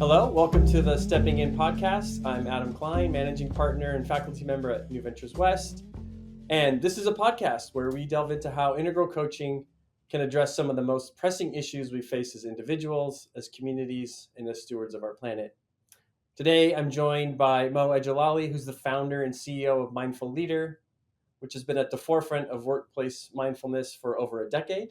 Hello, welcome to the Stepping In podcast. I'm Adam Klein, managing partner and faculty member at New Ventures West. And this is a podcast where we delve into how integral coaching can address some of the most pressing issues we face as individuals, as communities, and as stewards of our planet. Today, I'm joined by Mo Ejalali, who's the founder and CEO of Mindful Leader, which has been at the forefront of workplace mindfulness for over a decade.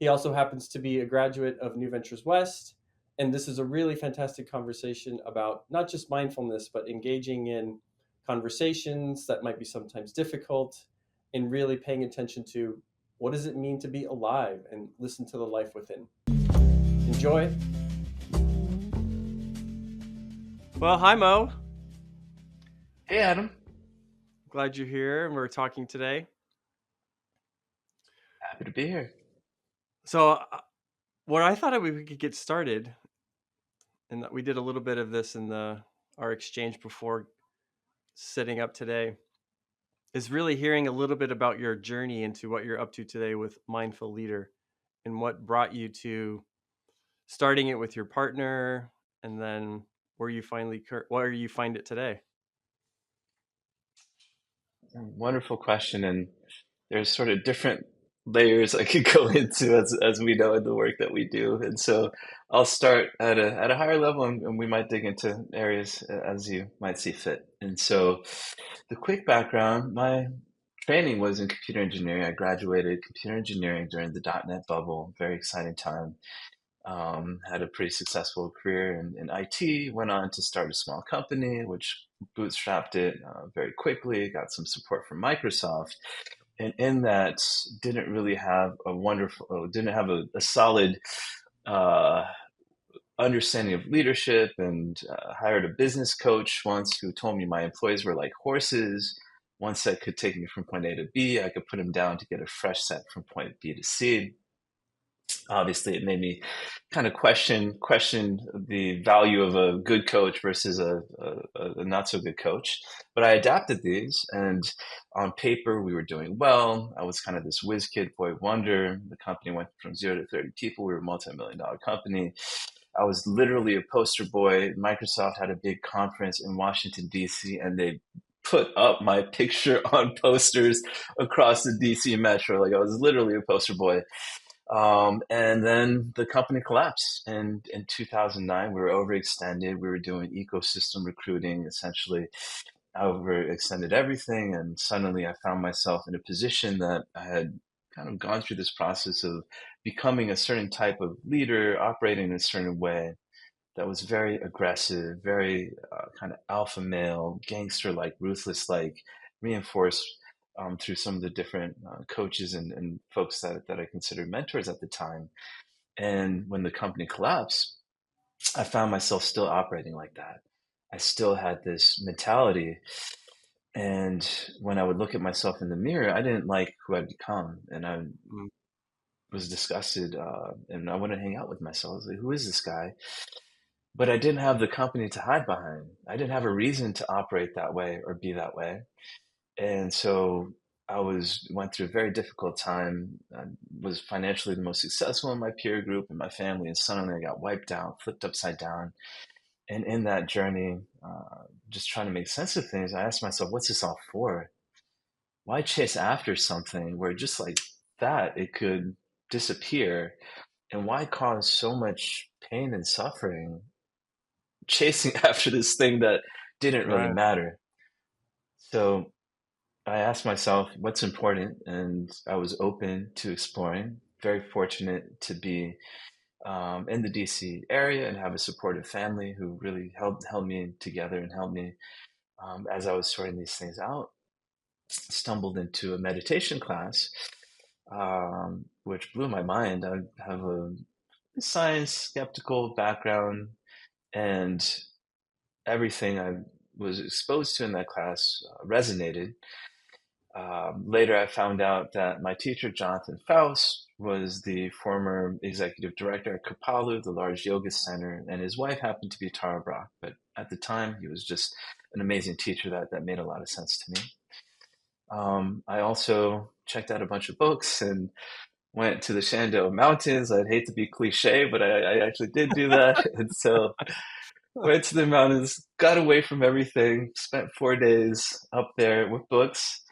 He also happens to be a graduate of New Ventures West. And this is a really fantastic conversation about not just mindfulness, but engaging in conversations that might be sometimes difficult and really paying attention to what does it mean to be alive and listen to the life within. Enjoy. Well, hi, Mo. Hey, Adam. Glad you're here and we're talking today. Happy to be here. So, what I thought we could get started, and we did a little bit of this in our exchange before setting up today, is really hearing a little bit about your journey into what you're up to today with Mindful Leader and what brought you to starting it with your partner, and then where you find it today. Wonderful question, and there's sort of different layers I could go into as we know in the work that we do. And so I'll start at a higher level, and we might dig into areas as you might see fit. And so the quick background, my training was in computer engineering. I graduated computer engineering during the .NET bubble, very exciting time. Had a pretty successful career in IT, went on to start a small company, which bootstrapped it very quickly, got some support from Microsoft. And in that, didn't really have a solid understanding of leadership, and hired a business coach once who told me my employees were like horses. One set could take me from point A to B. I could put them down to get a fresh set from point B to C. Obviously, it made me kind of question the value of a good coach versus a not so good coach. But I adapted these, and on paper, we were doing well. I was kind of this whiz kid boy wonder. The company went from 0 to 30 people. We were a multi-million-dollar company. I was literally a poster boy. Microsoft had a big conference in Washington, D.C., and they put up my picture on posters across the D.C. metro. Like, I was literally a poster boy. And then the company collapsed. And in 2009, we were overextended. We were doing ecosystem recruiting, essentially. I overextended everything. And suddenly I found myself in a position that I had kind of gone through this process of becoming a certain type of leader, operating in a certain way that was very aggressive, very kind of alpha male, gangster-like, ruthless-like, reinforced through some of the different coaches and folks that I considered mentors at the time. And when the company collapsed, I found myself still operating like that. I still had this mentality. And when I would look at myself in the mirror, I didn't like who I'd become. And I was disgusted, and I wouldn't hang out with myself. I was like, who is this guy? But I didn't have the company to hide behind. I didn't have a reason to operate that way or be that way. And so I went through a very difficult time. I was financially the most successful in my peer group and my family, and suddenly I got wiped out, flipped upside down. And in that journey, just trying to make sense of things, I asked myself, what's this all for? Why chase after something where just like that, it could disappear? And why cause so much pain and suffering chasing after this thing that didn't really matter? So I asked myself what's important, and I was open to exploring. Very fortunate to be in the DC area and have a supportive family who really held me together and helped me as I was sorting these things out. Stumbled into a meditation class, which blew my mind. I have a science skeptical background, and everything I was exposed to in that class resonated. Later, I found out that my teacher, Jonathan Faust, was the former executive director at Kapalu, the large yoga center, and his wife happened to be Tara Brach. But at the time, he was just an amazing teacher that made a lot of sense to me. I also checked out a bunch of books and went to the Shenandoah Mountains. I'd hate to be cliche, but I actually did do that. And so Went to the mountains, got away from everything, spent 4 days up there with books.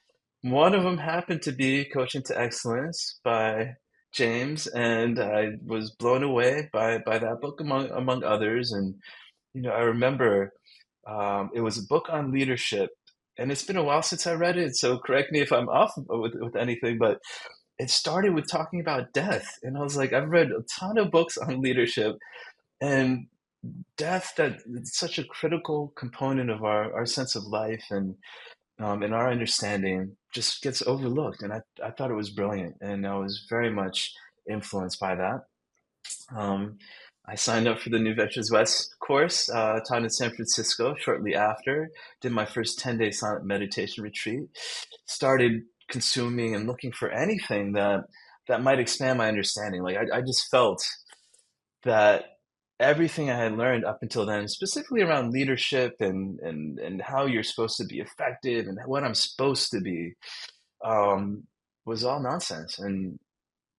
One of them happened to be Coaching to Excellence by James, and I was blown away by that book among others. And I remember it was a book on leadership, and it's been a while since I read it, so correct me if I'm off with anything, but it started with talking about death, and I was like, I've read a ton of books on leadership, and death, that it's such a critical component of our sense of life and our understanding, just gets overlooked. And I thought it was brilliant, and I was very much influenced by that. Um, I signed up for the New Ventures West course, taught in San Francisco shortly after, did my first 10-day silent meditation retreat, started consuming and looking for anything that might expand my understanding. Like I just felt that everything I had learned up until then, specifically around leadership and how you're supposed to be effective and what I'm supposed to be, um, was all nonsense, and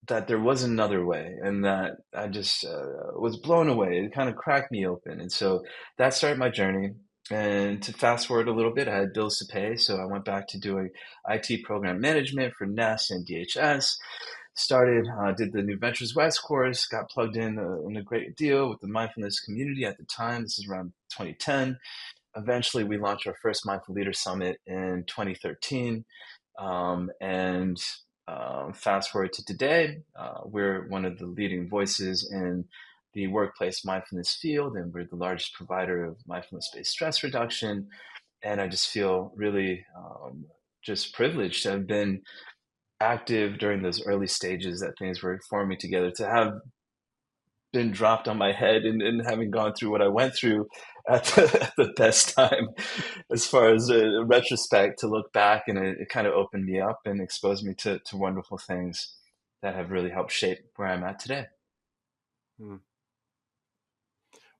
that there was another way, and that I just was blown away. It kind of cracked me open, and so that started my journey. And to fast forward a little bit, I had bills to pay, so I went back to doing IT program management for Nest and DHS. Started, did the New Ventures West course, got plugged in a great deal with the mindfulness community at the time. This is around 2010. Eventually, we launched our first Mindful Leader Summit in 2013. And fast forward to today, we're one of the leading voices in the workplace mindfulness field, and we're the largest provider of mindfulness-based stress reduction. And I just feel really just privileged to have been active during those early stages that things were forming together, to have been dropped on my head and having gone through what I went through at at the best time, as far as retrospect, to look back, and it kind of opened me up and exposed me to wonderful things that have really helped shape where I'm at today. Hmm.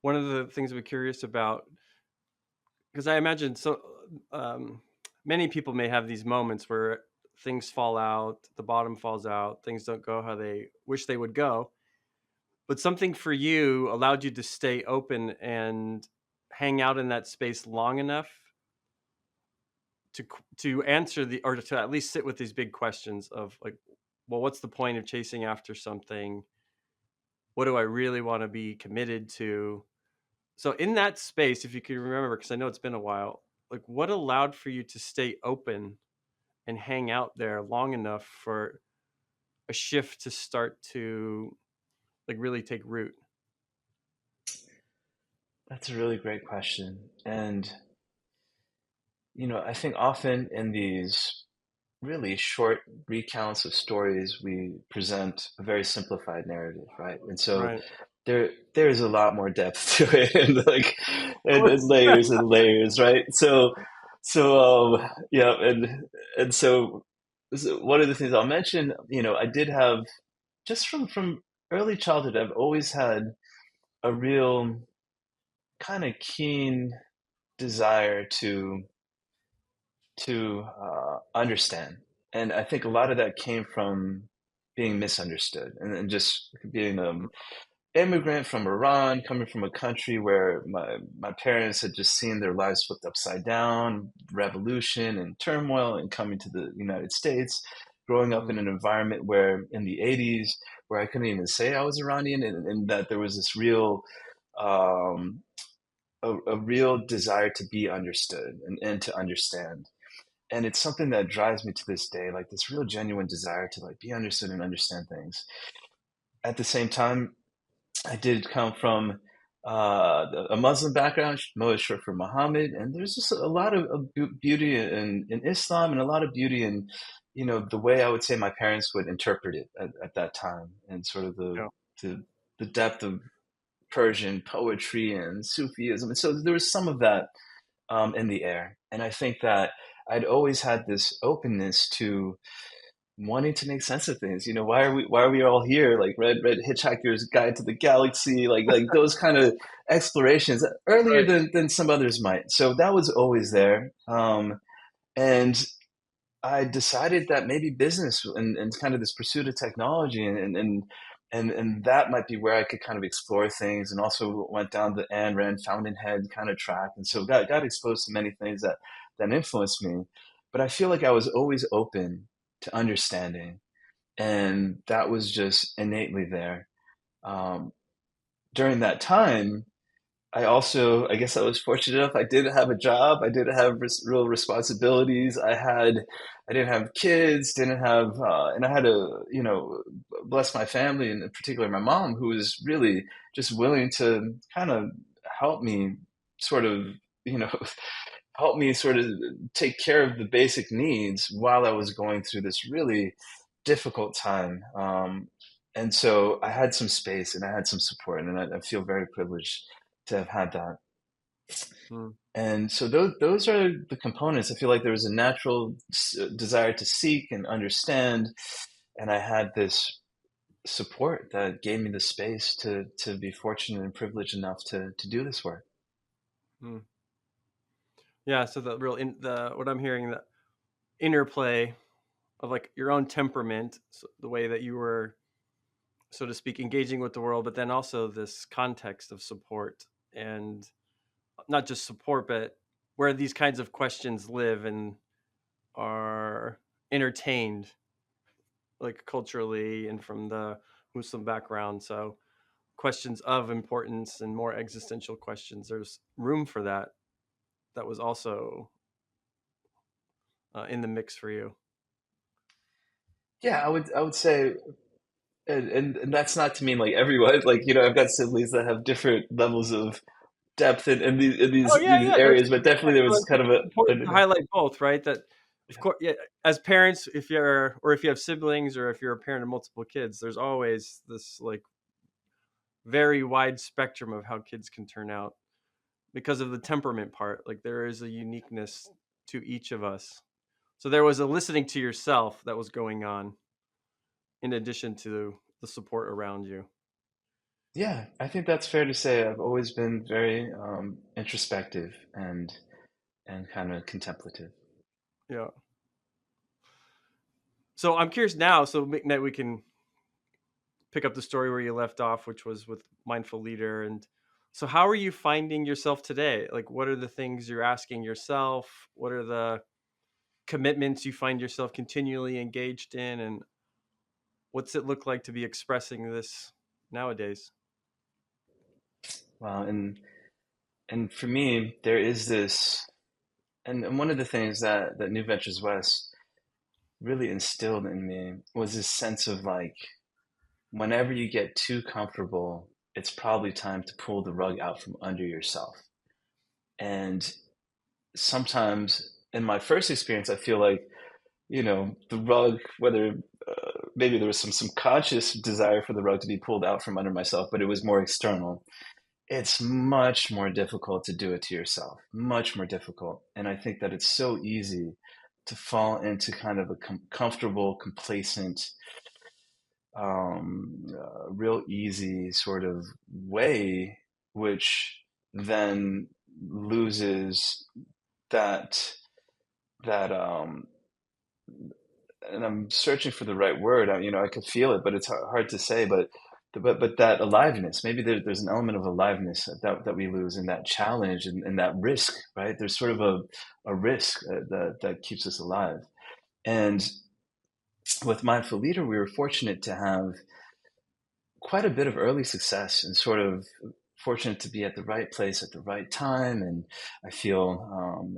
One of the things we're curious about, because I imagine um, many people may have these moments where things fall out, the bottom falls out, things don't go how they wish they would go. But something for you allowed you to stay open and hang out in that space long enough to answer or to at least sit with these big questions of like, well, what's the point of chasing after something? What do I really want to be committed to? So in that space, if you can remember, because I know it's been a while, like what allowed for you to stay open and hang out there long enough for a shift to start to like really take root? That's a really great question. And, I think often in these really short recounts of stories, we present a very simplified narrative, right? And so Right. there's a lot more depth to it, and like and layers, right? Yeah, and so one of the things I'll mention, I did have, just from early childhood, I've always had a real kind of keen desire to understand. And I think a lot of that came from being misunderstood, and just being an immigrant from Iran, coming from a country where my parents had just seen their lives flipped upside down, revolution and turmoil, and coming to the United States, growing up in Mm. an environment where in the 80s, where I couldn't even say I was Iranian, and that there was this um, a real desire to be understood and to understand. And it's something that drives me to this day, like this real genuine desire to like be understood and understand things. At the same time, I did come from a Muslim background. Mo is short for Muhammad, and there's just a lot of beauty in Islam, and a lot of beauty in, the way I would say my parents would interpret it at that time, and sort of Yeah. the the depth of Persian poetry and Sufism. And so there was some of that in the air, and I think that I'd always had this openness to wanting to make sense of things. Why are we all here? Like Red Hitchhiker's Guide to the Galaxy, like those kind of explorations earlier Right. than some others might. So that was always there. And I decided that maybe business and kind of this pursuit of technology and and that might be where I could kind of explore things, and also went down the Ayn Rand Fountainhead kind of track, and so got exposed to many things that influenced me. But I feel like I was always open to understanding, and that was just innately there. Um, During that time, I guess I was fortunate enough. I did have a job. I did have real responsibilities. I didn't have kids, didn't have, and I had to, bless my family, and in particular my mom, who was really just willing to kind of help me sort of, you know, help me sort of take care of the basic needs while I was going through this really difficult time. And so I had some space and I had some support, and I feel very privileged to have had that. Hmm. And so those are the components. I feel like there was a natural desire to seek and understand, and I had this support that gave me the space to be fortunate and privileged enough to do this work. Hmm. Yeah. So the real the what I'm hearing, the interplay of like your own temperament, so the way that you were, so to speak, engaging with the world, but then also this context of support, and not just support, but where these kinds of questions live and are entertained, like culturally and from the Muslim background. So questions of importance and more existential questions, there's room for that. That was also in the mix for you. Yeah, I would say, and that's not to mean like everyone, like, I've got siblings that have different levels of depth in Oh yeah, these yeah. There's, areas, but definitely there so I was think kind of it's important to a highlight both, right? That of course, yeah, as parents, if you're, or if you have siblings, or if you're a parent of multiple kids, there's always this like very wide spectrum of how kids can turn out because of the temperament part. Like there is a uniqueness to each of us. So there was a listening to yourself that was going on in addition to the support around you. Yeah, I think that's fair to say. I've always been very introspective and kind of contemplative. Yeah. So I'm curious now. So that we can pick up the story where you left off, which was with mindful leader. And so, how are you finding yourself today? Like, what are the things you're asking yourself? What are the commitments you find yourself continually engaged in? And what's it look like to be expressing this nowadays? Wow, and for me, there is this, and one of the things that New Ventures West really instilled in me was this sense of like, whenever you get too comfortable, it's probably time to pull the rug out from under yourself. And sometimes in my first experience, I feel like, the rug, whether maybe there was some conscious desire for the rug to be pulled out from under myself, but it was more external. It's much more difficult to do it to yourself, much more difficult. And I think that it's so easy to fall into kind of a comfortable, complacent, real easy sort of way, which then loses that that and I'm searching for the right word. I could feel it, but it's hard to say. But that aliveness, maybe there's an element of aliveness that we lose in that challenge and that risk, right? There's sort of a risk that keeps us alive. And with Mindful Leader, we were fortunate to have quite a bit of early success and sort of fortunate to be at the right place at the right time. And I feel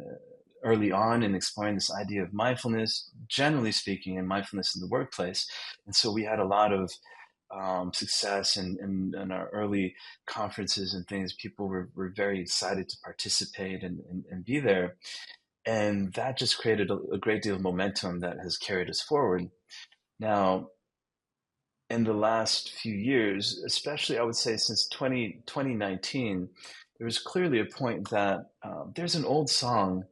early on in exploring this idea of mindfulness, generally speaking, and mindfulness in the workplace. And so we had a lot of success in our early conferences and things. People were very excited to participate and be there. And that just created a great deal of momentum that has carried us forward. Now, in the last few years, especially I would say since 2019, there was clearly a point that there's an old song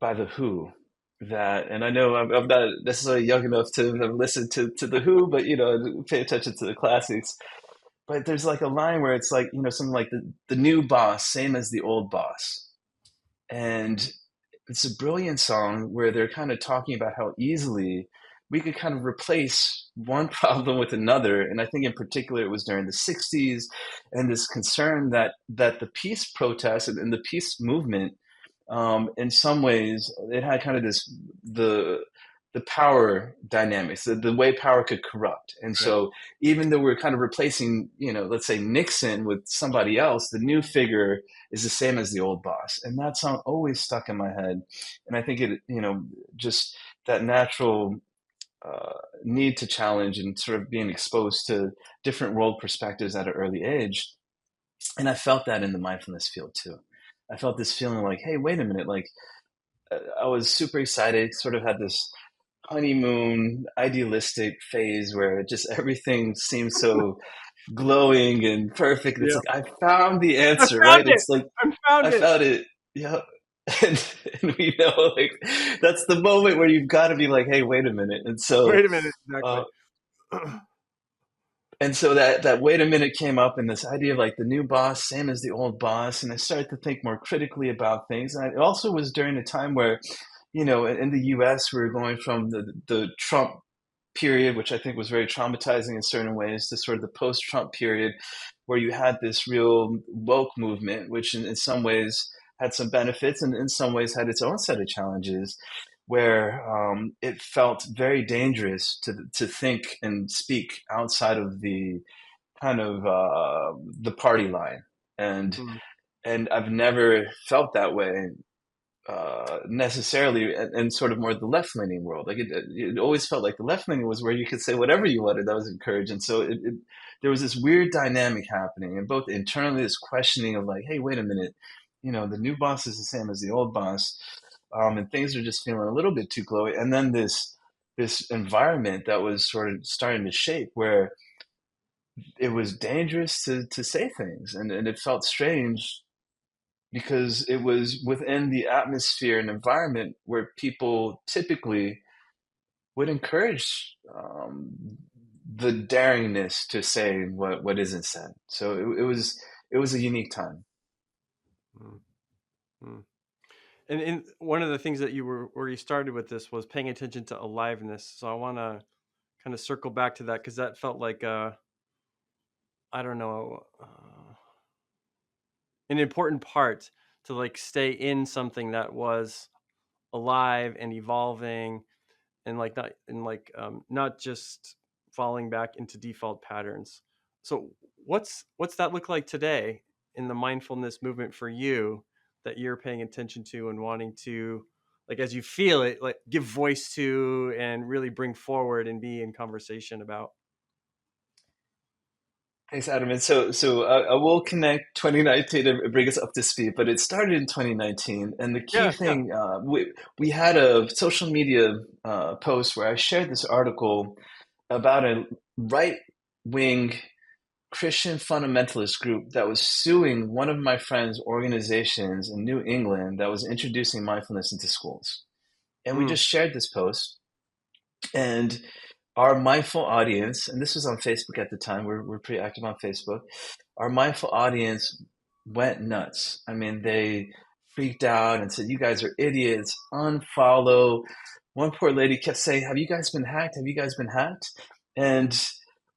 by The Who that, and I know I'm not necessarily young enough to have listened to The Who, but pay attention to the classics. But there's like a line where it's like, something like the new boss, same as the old boss. And it's a brilliant song where they're kind of talking about how easily we could kind of replace one problem with another. And I think in particular, it was during the 60s, and this concern that the peace protests and the peace movement, in some ways, it had kind of the the power dynamics, the way power could corrupt. And Right. so even though we're kind of replacing, let's say Nixon with somebody else, the new figure is the same as the old boss. And that song always stuck in my head. And I think it, just that natural need to challenge and sort of being exposed to different world perspectives at an early age. And I felt that in the mindfulness field too. I felt this feeling like, hey, wait a minute, like I was super excited, sort of had this honeymoon idealistic phase where just everything seems so glowing and perfect. It's Yeah. like I found the I answer, found right? it. It's like I found I it. found it. Yeah. And we know like that's the moment where you've got to be like, hey, wait a minute. Wait a minute. Uh, Exactly. and so that wait a minute came up, and this idea of like the new boss, same as the old boss, and I started to think more critically about things. And it also was during a time where, in the U.S. we were going from the Trump period, which I think was very traumatizing in certain ways, to sort of the post-Trump period, where you had this real woke movement, which in some ways had some benefits and in some ways had its own set of challenges, where it felt very dangerous to think and speak outside of the kind of the party line. And Mm. and I've never felt that way necessarily in sort of more the left leaning world. Like it always felt like the left leaning was where you could say whatever you wanted, that was encouraged. And so there was this weird dynamic happening, and both internally this questioning of like, hey, wait a minute, the new boss is the same as the old boss, and things are just feeling a little bit too glowy. And then this environment that was sort of starting to shape where it was dangerous to say things, and it felt strange because it was within the atmosphere and environment where people typically would encourage the daringness to say what isn't said. So it was a unique time. Mm. Mm. And one of the things that you were where you started with this was paying attention to aliveness. So I want to kind of circle back to that because that felt like I don't know, an important part to like stay in something that was alive and evolving and not just falling back into default patterns. So what's that look like today in the mindfulness movement for you that you're paying attention to and wanting to, like, as you feel it, like give voice to and really bring forward and be in conversation about? Thanks, Adam. And so I will connect 2019 and bring us up to speed, but it started in 2019. And the key Yeah, yeah. thing, we had a social media post where I shared this article about a right wing Christian fundamentalist group that was suing one of my friend's organizations in New England that was introducing mindfulness into schools. And we Mm, just shared this post, and our mindful audience, and this was on Facebook at the time, we're pretty active on Facebook. Our mindful audience went nuts. I mean, they freaked out and said, "You guys are idiots, unfollow." One poor lady kept saying, "Have you guys been hacked? Have you guys been hacked?" And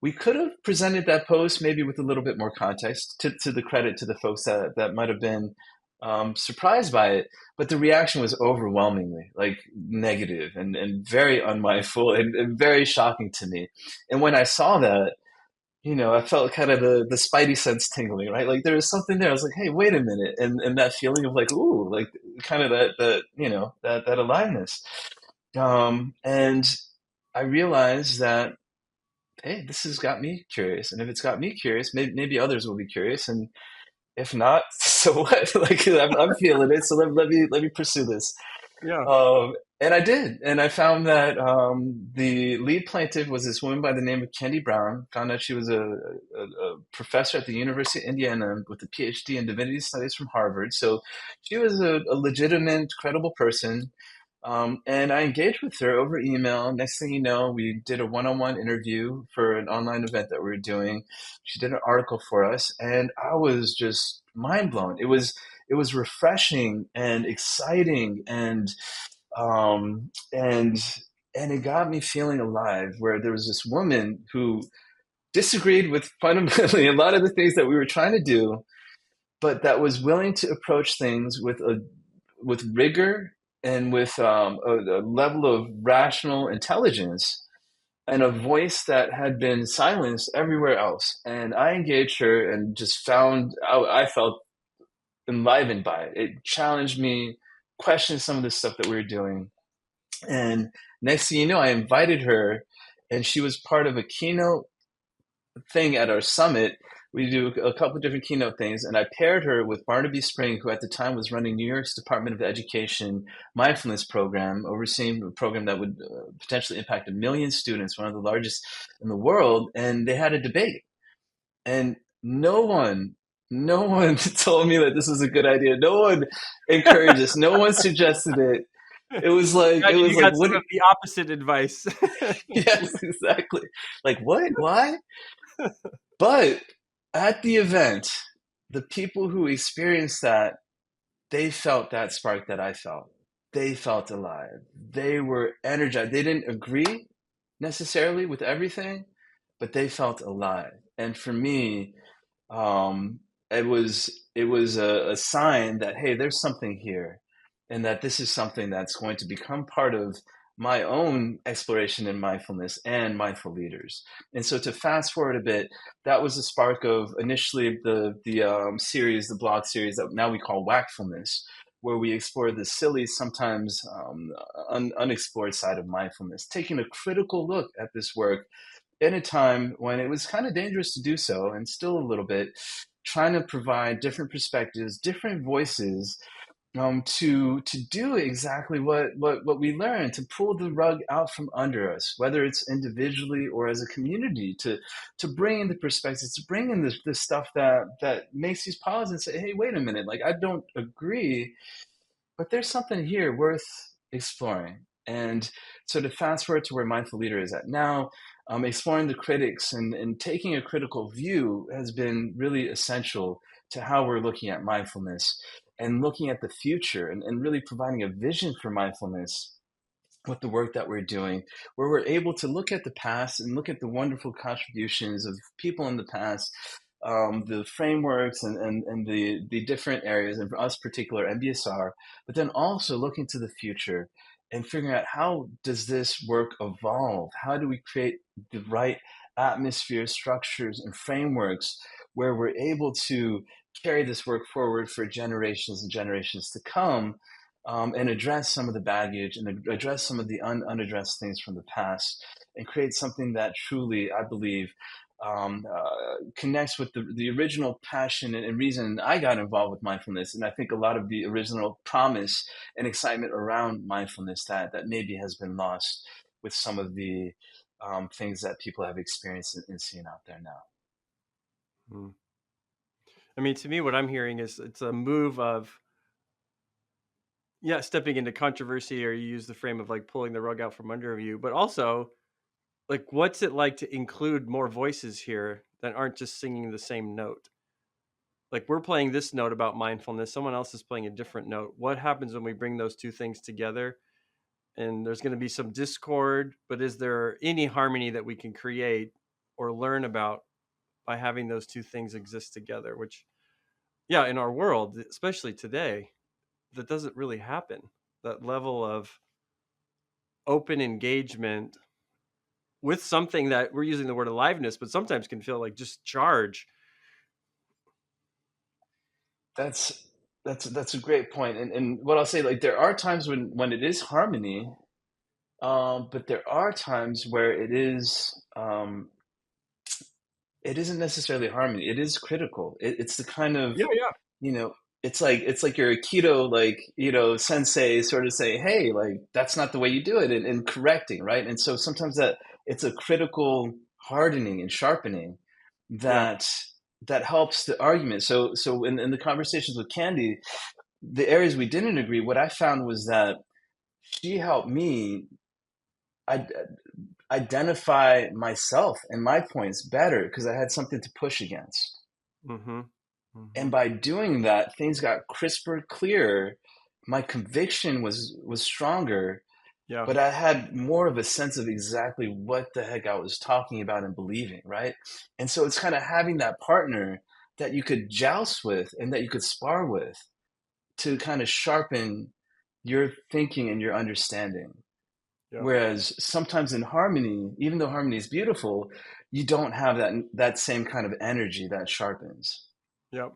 we could have presented that post maybe with a little bit more context to the credit to the folks that might have been surprised by it. But the reaction was overwhelmingly like negative and very unmindful and very shocking to me. And when I saw that, I felt kind of the spidey sense tingling, right? Like there was something there. I was like, hey, wait a minute. And that feeling of like, ooh, like kind of that aliveness. And I realized that, hey, this has got me curious. And if it's got me curious, maybe others will be curious. And if not, so what? Like I'm feeling it. So let me pursue this. yeah. And I did, and I found that the lead plaintiff was this woman by the name of Candy Brown. Found out she was a professor at the University of Indiana with a PhD in divinity studies from Harvard. So she was a legitimate, credible person. And I engaged with her over email. Next thing you know, we did a one-on-one interview for an online event that we were doing. She did an article for us, and I was just mind blown. It was refreshing and exciting and And it got me feeling alive, where there was this woman who disagreed with fundamentally a lot of the things that we were trying to do, but that was willing to approach things with rigor and with a level of rational intelligence and a voice that had been silenced everywhere else. And I engaged her and just found I felt enlivened by it. It challenged me, questioned some of the stuff that we were doing. And next thing you know, I invited her, and she was part of a keynote thing at our summit. We do a couple of different keynote things, and I paired her with Barnaby Spring, who at the time was running New York's Department of Education mindfulness program, overseeing a program that would potentially impact 1 million students, one of the largest in the world. And they had a debate, and no one told me that this was a good idea. No one encouraged us. No one suggested it. It was like Imagine you got what? some of the opposite advice. Yes, exactly. Like what? Why? But at the event, the people who experienced that, they felt that spark that I felt. They felt alive. They were energized. They didn't agree necessarily with everything, but they felt alive. And for me, it was a sign that, hey, there's something here, and that this is something that's going to become part of my own exploration in mindfulness and mindful leaders. And so to fast forward a bit, that was the spark of initially the series, the blog series that now we call Whackfulness, where we explore the silly, sometimes unexplored side of mindfulness, taking a critical look at this work in a time when it was kind of dangerous to do so, and still a little bit, trying to provide different perspectives, different voices, to do exactly what we learned, to pull the rug out from under us, whether it's individually or as a community, to bring in the perspectives, to bring in this stuff that makes you pause and say, hey, wait a minute, like I don't agree, but there's something here worth exploring. And so to fast forward to where Mindful Leader is at now, exploring the critics and taking a critical view has been really essential to how we're looking at mindfulness and looking at the future, and really providing a vision for mindfulness with the work that we're doing, where we're able to look at the past and look at the wonderful contributions of people in the past, the frameworks and the different areas, and for us particular MBSR, but then also looking to the future and figuring out, how does this work evolve? How do we create the right atmosphere, structures, and frameworks where we're able to carry this work forward for generations and generations to come, and address some of the baggage and address some of the unaddressed things from the past, and create something that truly, I believe, connects with the original passion and reason I got involved with mindfulness. And I think a lot of the original promise and excitement around mindfulness that maybe has been lost with some of the things that people have experienced and seen out there now. Hmm. I mean, to me, what I'm hearing is it's a move of, yeah, stepping into controversy, or you use the frame of like pulling the rug out from under you, but also like, what's it like to include more voices here that aren't just singing the same note? Like, we're playing this note about mindfulness, someone else is playing a different note. What happens when we bring those two things together? And there's going to be some discord, but is there any harmony that we can create or learn about by having those two things exist together? Which, yeah, in our world, especially today, that doesn't really happen. That level of open engagement with something that we're using the word aliveness, but sometimes can feel like just charge. That's a great point. And what I'll say, like, there are times when it is harmony, but there are times where it isn't necessarily harmony. It is critical. It's the kind of, Yeah, yeah. you know, it's like your Aikido, like, sensei sort of say, hey, like, that's not the way you do it, and correcting, right? And so sometimes that it's a critical hardening and sharpening Yeah. that helps the argument. So in the conversations with Candy, the areas we didn't agree, what I found was that she helped me I, identify myself and my points better, because I had something to push against. Mm-hmm. And Mm-hmm. by doing that, things got crisper, clearer. My conviction was stronger, Yeah. but I had more of a sense of exactly what the heck I was talking about and believing, right? And so it's kind of having that partner that you could joust with and that you could spar with to kind of sharpen your thinking and your understanding. Yeah. Whereas sometimes in harmony, even though harmony is beautiful, you don't have that same kind of energy that sharpens. Yeah.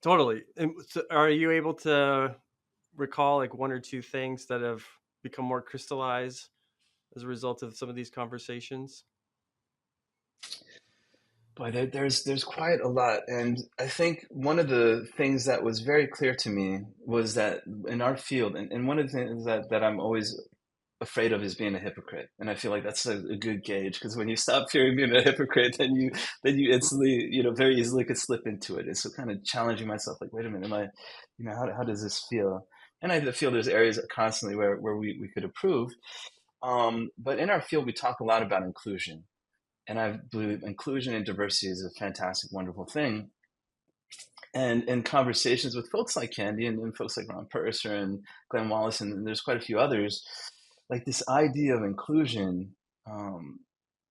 Totally. And so are you able to recall like one or two things that have become more crystallized as a result of some of these conversations? Boy, there's quite a lot, and I think one of the things that was very clear to me was that in our field, and one of the things that I'm always afraid of is being a hypocrite, and I feel like that's a good gauge because when you stop fearing being a hypocrite, then you instantly, very easily could slip into it. And so, kind of challenging myself, like, wait a minute, am I, how does this feel? And I feel there's areas constantly where we could improve. But in our field, we talk a lot about inclusion, and I believe inclusion and diversity is a fantastic, wonderful thing. And in conversations with folks like Candy and folks like Ron Purser and Glenn Wallace, and there's quite a few others, like this idea of inclusion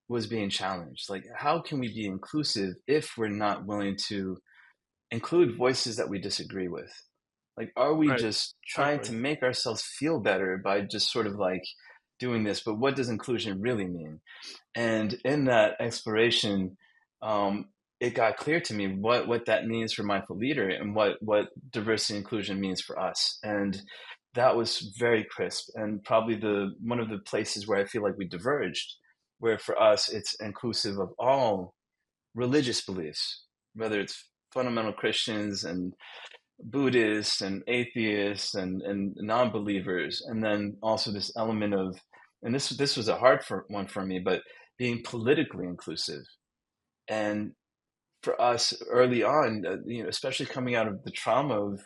was being challenged. Like, how can we be inclusive if we're not willing to include voices that we disagree with? Like, are we Right. just trying to Exactly. make ourselves feel better by just sort of like doing this? But what does inclusion really mean? And in that exploration, um, it got clear to me what that means for mindful leader and what diversity and inclusion means for us. And that was very crisp and probably the one of the places where I feel like we diverged, where for us it's inclusive of all religious beliefs, whether it's fundamental Christians and Buddhists and atheists and non-believers, and then also this element of, and this was a one for me, but being politically inclusive. And for us early on, especially coming out of the trauma of,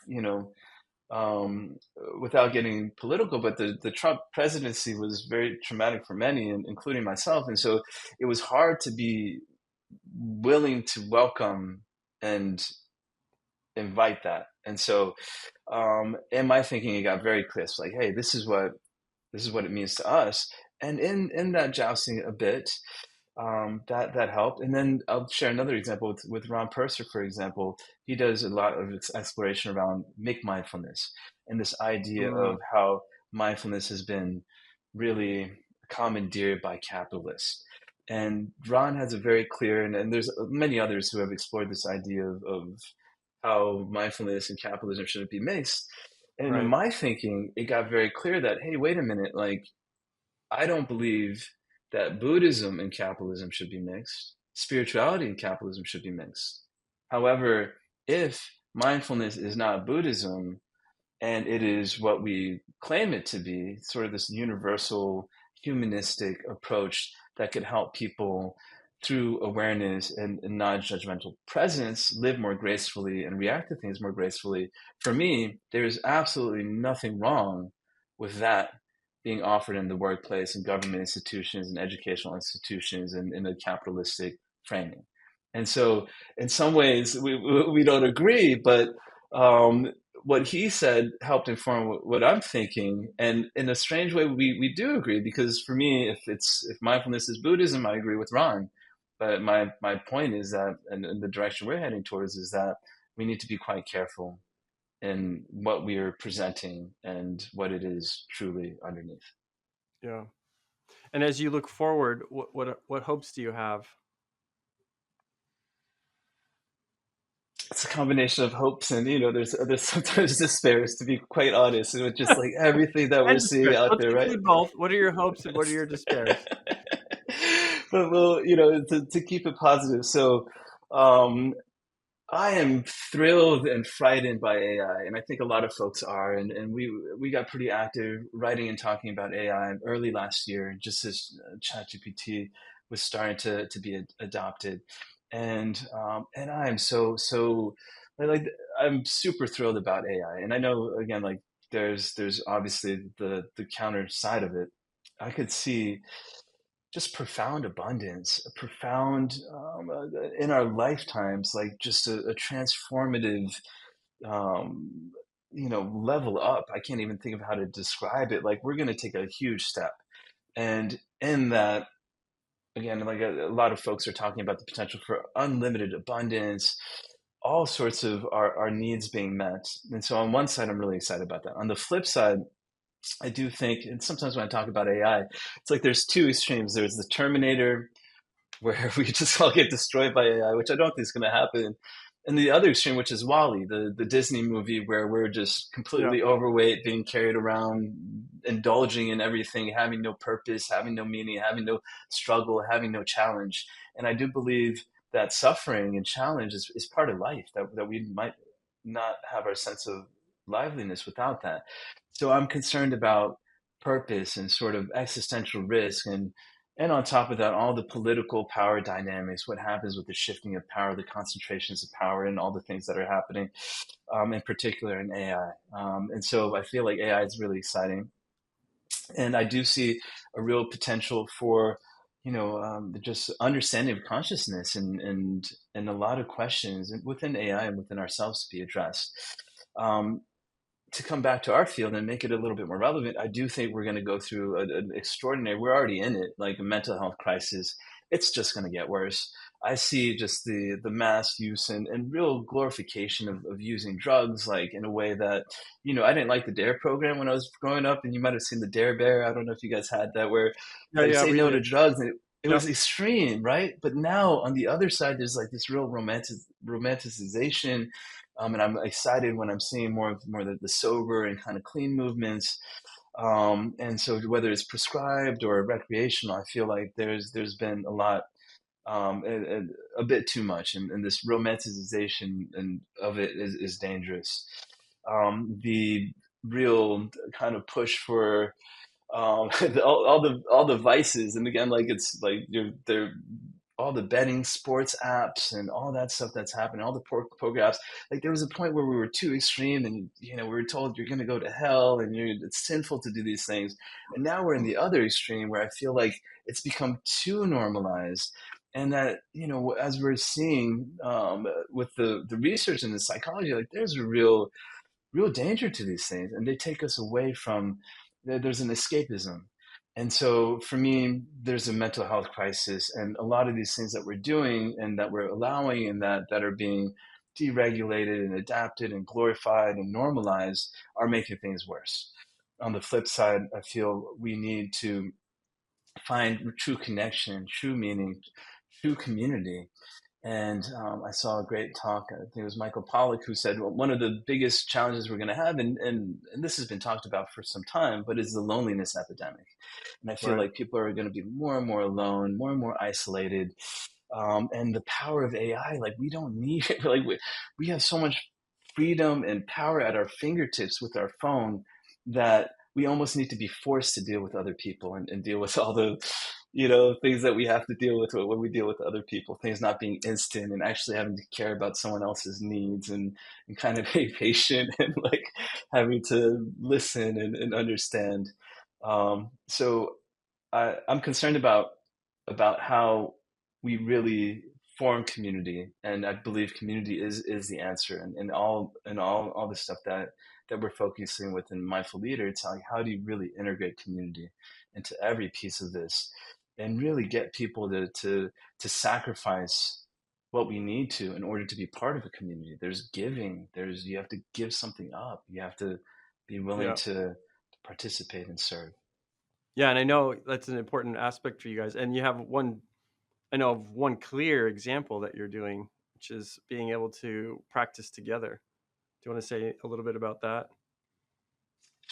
um, without getting political, but the Trump presidency was very traumatic for many, including myself. And so it was hard to be willing to welcome and invite that. And so in my thinking, it got very crisp, like, hey, this is what it means to us. And in that jousting a bit, that helped. And then I'll share another example with Ron Purser, for example. He does a lot of exploration around make mindfulness and this idea of Mm, how mindfulness has been really commandeered by capitalists. And Ron has a very clear, and there's many others who have explored this idea of how mindfulness and capitalism shouldn't be mixed. And in right. my thinking, it got very clear that, hey, wait a minute, like, I don't believe that Buddhism and capitalism should be mixed. Spirituality and capitalism should be mixed. However, if mindfulness is not Buddhism and it is what we claim it to be, sort of this universal humanistic approach that could help people through awareness and non-judgmental presence live more gracefully and react to things more gracefully. For me, there's absolutely nothing wrong with that being offered in the workplace and government institutions and educational institutions and in a capitalistic framing. And so in some ways we don't agree, but um, what he said helped inform what I'm thinking. And in a strange way, we do agree because for me, if mindfulness is Buddhism, I agree with Ron. But my point is that, and the direction we're heading towards is that we need to be quite careful in what we are presenting and what it is truly underneath. Yeah. And as you look forward, what hopes do you have? It's a combination of hopes and there's sometimes despairs, to be quite honest, and with just like everything that we're And seeing despairs. out Let's there, right? include both. What are your hopes and what are your despairs? But well, to keep it positive. So, um, I am thrilled and frightened by AI, and I think a lot of folks are. And we got pretty active writing and talking about AI early last year, just as ChatGPT was starting to be adopted, and I am so like I'm super thrilled about AI, and I know again like there's obviously the counter side of it. I could see just profound abundance, a profound in our lifetimes, like just a transformative, um, level up. I can't even think of how to describe it. Like we're going to take a huge step. And in that, again, like a lot of folks are talking about the potential for unlimited abundance, all sorts of our needs being met. And so on one side, I'm really excited about that. On the flip side, I do think, and sometimes when I talk about AI, it's like there's two extremes. There's the Terminator, where we just all get destroyed by AI, which I don't think is going to happen. And the other extreme, which is Wall-E, the Disney movie, where we're just Yeah. completely overweight, being carried around, indulging in everything, having no purpose, having no meaning, having no struggle, having no challenge. And I do believe that suffering and challenge is part of life, that we might not have our sense of liveliness without that. So I'm concerned about purpose and sort of existential risk, and on top of that, all the political power dynamics, what happens with the shifting of power, the concentrations of power, and all the things that are happening, in particular in AI. And so I feel like AI is really exciting. And I do see a real potential for, just understanding of consciousness and a lot of questions within AI and within ourselves to be addressed. Um, to come back to our field and make it a little bit more relevant, I do think we're going to go through an extraordinary, we're already in it, like a mental health crisis. It's just going to get worse. I see just the mass use and real glorification of using drugs, like in a way that, I didn't like the DARE program when I was growing up, and you might have seen the DARE Bear. I don't know if you guys had that, where Yeah, like yeah, say we no to did. drugs, and it Yeah. was extreme, right? But now on the other side, there's like this real romanticization, and I'm excited when I'm seeing more of the sober and kind of clean movements. And so whether it's prescribed or recreational, I feel like there's been a lot, and a bit too much, and this romanticization and of it is dangerous. The real kind of push for all the vices, and again, like it's like they're all the betting sports apps and all that stuff that's happening, all the poker apps. Like there was a point where we were too extreme, and we were told you're going to go to hell, and it's sinful to do these things. And now we're in the other extreme, where I feel like it's become too normalized, and that as we're seeing, with the research and the psychology, like there's a real danger to these things, and they take us away from, there's an escapism. And so for me, there's a mental health crisis, and a lot of these things that we're doing and that we're allowing, and that are being deregulated and adapted and glorified and normalized, are making things worse. On the flip side, I feel we need to find true connection, true meaning, true community. And I saw a great talk. I think it was Michael Pollock who said, well, one of the biggest challenges we're going to have, and this has been talked about for some time, but is the loneliness epidemic. And I feel Right. like people are going to be more and more alone, more and more isolated. And the power of AI, like we don't need it. Like we have so much freedom and power at our fingertips with our phone, that we almost need to be forced to deal with other people, and deal with all the things that we have to deal with when we deal with other people, things not being instant, and actually having to care about someone else's needs, and kind of be patient, and like having to listen and understand. So I'm concerned about how we really form community, and I believe community is the answer, and all the stuff that we're focusing with in Mindful Leader. It's like, how do you really integrate community into every piece of this, and really get people to sacrifice what we need to in order to be part of a community. There's giving, you have to give something up, you have to be willing Yeah. to participate and serve. Yeah, and I know that's an important aspect for you guys. And you have one, I know of one clear example that you're doing, which is being able to practice together. Do you want to say a little bit about that?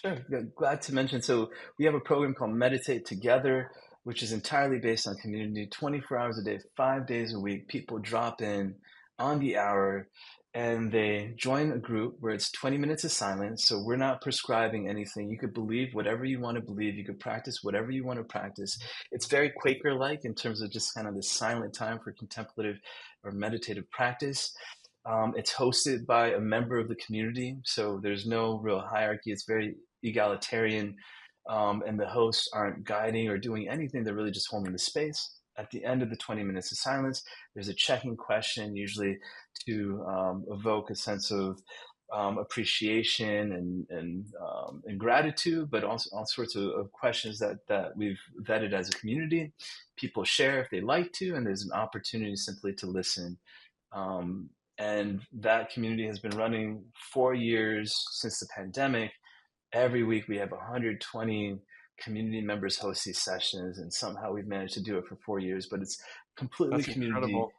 Sure. Glad to mention. So we have a program called Meditate Together, which is entirely based on community, 24 hours a day, 5 days a week. People drop in on the hour, and they join a group where it's 20 minutes of silence. So we're not prescribing anything. You could believe whatever you want to believe. You could practice whatever you want to practice. It's very Quaker-like in terms of just kind of this silent time for contemplative or meditative practice. It's hosted by a member of the community, so there's no real hierarchy. It's very egalitarian, and the hosts aren't guiding or doing anything. They're really just holding the space. At the end of the 20 minutes of silence, there's a checking question, usually to evoke a sense of appreciation and gratitude, but also all sorts of questions that we've vetted as a community. People share if they like to, and there's an opportunity simply to listen. Um, and that community has been running 4 years since the pandemic. Every week we have 120 community members host these sessions, and somehow we've managed to do it for 4 years. But it's completely That's community. incredible.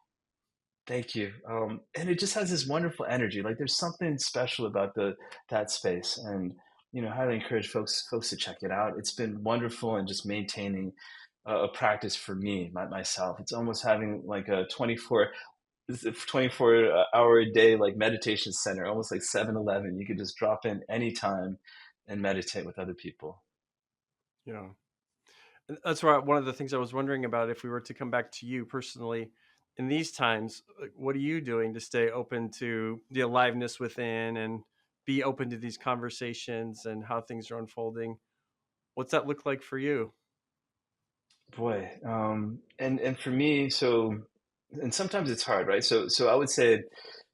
Thank you. And it just has this wonderful energy. Like there's something special about the that space, and highly encourage folks to check it out. It's been wonderful, and just maintaining a practice for me, myself. It's almost having like a 24 hour a day like meditation center, almost like 7-Eleven. You could just drop in anytime and meditate with other people. Yeah. And that's why one of the things I was wondering about, if we were to come back to you personally in these times, like, what are you doing to stay open to the aliveness within and be open to these conversations and how things are unfolding? What's that look like for you? Boy, and for me, and sometimes it's hard, right? So I would say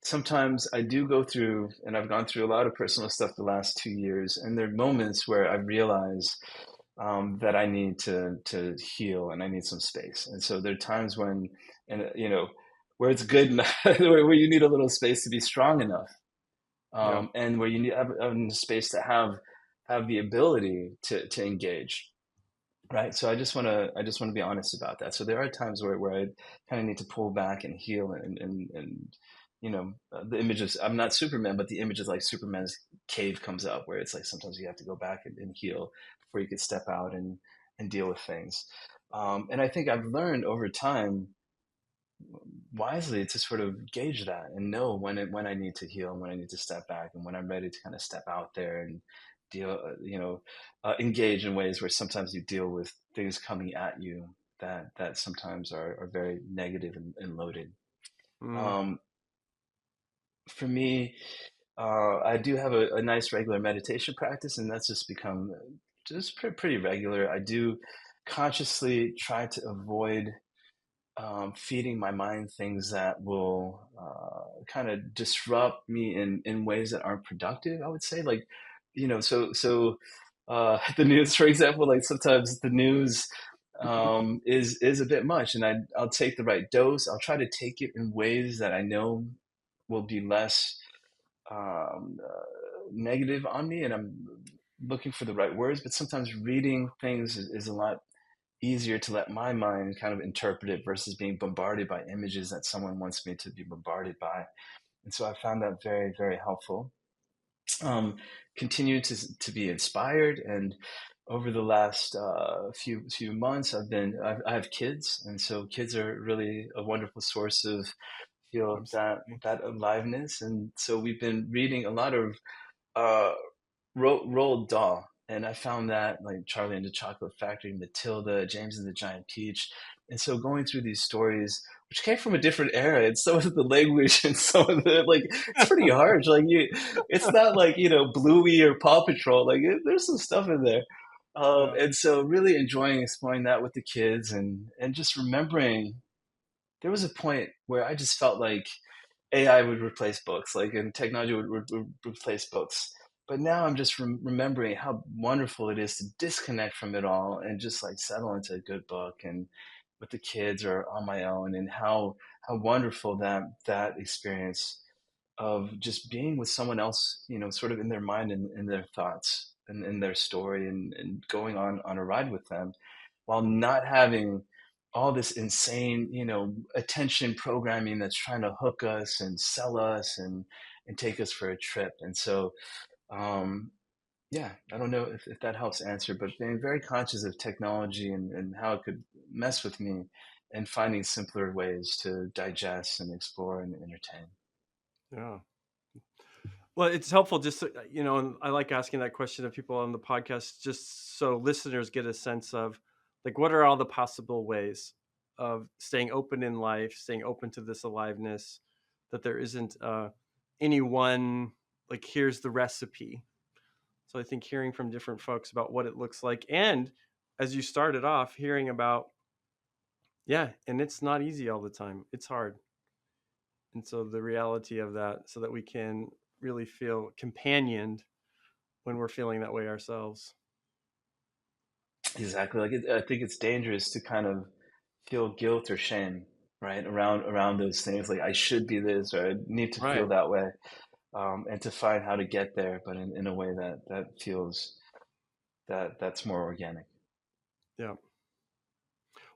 sometimes I do go through, and I've gone through a lot of personal stuff the last 2 years, and there are moments where I realize that I need to heal and I need some space. And so there are times when, and where it's good enough, where you need a little space to be strong enough, Yeah. and where you need have space to have the ability to engage. Right. So I just want to be honest about that. So there are times where I kind of need to pull back and heal and the images. I'm not Superman, but the image of like Superman's cave comes up where it's like sometimes you have to go back and heal before you could step out and deal with things. And I think I've learned over time wisely to sort of gauge that and know when I need to heal and when I need to step back and when I'm ready to kind of step out there and deal, engage in ways where sometimes you deal with things coming at you that sometimes are very negative and loaded. Mm. Um, for me, I do have a nice regular meditation practice, and that's just become just pretty regular. I do consciously try to avoid feeding my mind things that will kind of disrupt me in ways that aren't productive. I would say, like, the news, for example, like sometimes the news is a bit much, and I'll take the right dose. I'll try to take it in ways that I know will be less negative on me, and I'm looking for the right words. But sometimes reading things is a lot easier to let my mind kind of interpret it versus being bombarded by images that someone wants me to be bombarded by. And so I found that very, very helpful. Um, Continue to be inspired, and over the last few months, I have kids, and so kids are really a wonderful source of Absolutely. that aliveness. And so we've been reading a lot of uh, Roald Dahl, and I found that like Charlie and the Chocolate Factory, Matilda, James and the Giant Peach, and so going through these stories, which came from a different era, and some of the language and some of the like, it's pretty harsh. Like it's not like Bluey or Paw Patrol. Like there's some stuff in there, Yeah. and so really enjoying exploring that with the kids, and just remembering there was a point where I just felt like AI would replace books, like, and technology would replace books. But now I'm just remembering how wonderful it is to disconnect from it all and just like settle into a good book and with the kids or on my own, and how wonderful that experience of just being with someone else, sort of in their mind and in their thoughts and in their story, and going on a ride with them while not having all this insane, attention programming that's trying to hook us and sell us and take us for a trip. And so, um, yeah, I don't know if that helps answer, but being very conscious of technology and how it could mess with me, and finding simpler ways to digest and explore and entertain. Yeah. Well, it's helpful just to, and I like asking that question of people on the podcast just so listeners get a sense of like what are all the possible ways of staying open in life, staying open to this aliveness, that there isn't any one like here's the recipe. So I think hearing from different folks about what it looks like, and as you started off hearing about, yeah, and it's not easy all the time. It's hard. And so the reality of that so that we can really feel companioned when we're feeling that way ourselves. Exactly. I think it's dangerous to kind of feel guilt or shame, right? Around those things. Like I should be this, or I need to feel Right. that way, and to find how to get there, but in a way that feels that's more organic. Yeah.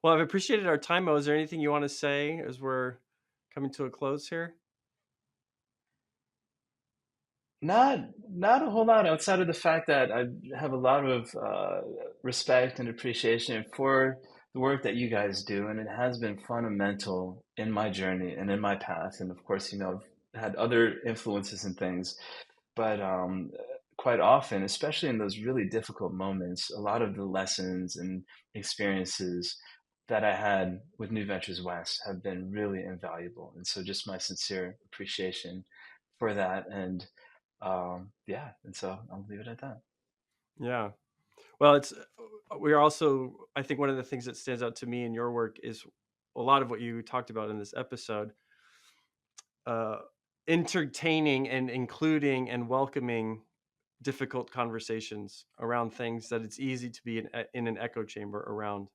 Well, I've appreciated our time, Mo. Is there anything you want to say as we're coming to a close here? Not a whole lot outside of the fact that I have a lot of respect and appreciation for the work that you guys do, and it has been fundamental in my journey and in my path. And of course, I've had other influences and things, but quite often, especially in those really difficult moments, a lot of the lessons and experiences that I had with New Ventures West have been really invaluable. And so, just my sincere appreciation for that. And yeah, and so I'll leave it at that. Yeah. Well, we're also, I think one of the things that stands out to me in your work is a lot of what you talked about in this episode, uh, entertaining and including and welcoming difficult conversations around things that it's easy to be in an echo chamber around.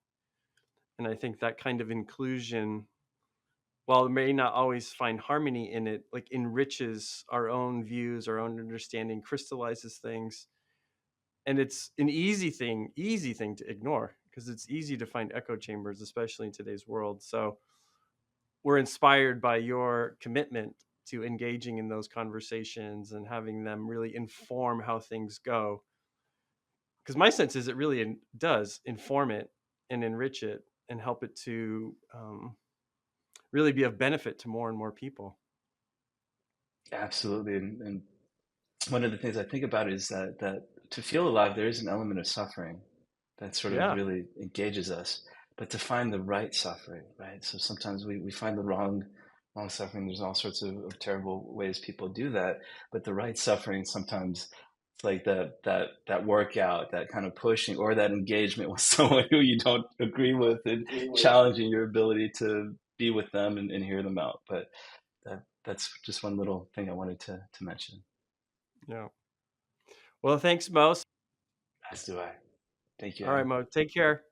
And I think that kind of inclusion, while it may not always find harmony in it, like enriches our own views, our own understanding, crystallizes things. And it's an easy thing to ignore because it's easy to find echo chambers, especially in today's world. So we're inspired by your commitment to engaging in those conversations and having them really inform how things go. Because my sense is it really does inform it and enrich it and help it to really be of benefit to more and more people. Absolutely, and one of the things I think about is that to feel alive, there is an element of suffering that sort of Yeah. really engages us, but to find the right suffering, right? So sometimes we find the wrong suffering. There's all sorts of terrible ways people do that, but the right suffering sometimes it's like that workout, that kind of pushing or that engagement with someone who you don't agree with and challenging your ability to be with them and hear them out. But that's just one little thing I wanted to mention. Yeah. Well, thanks, Mo. As do I. Thank you, All right, Adam. Mo. Take care.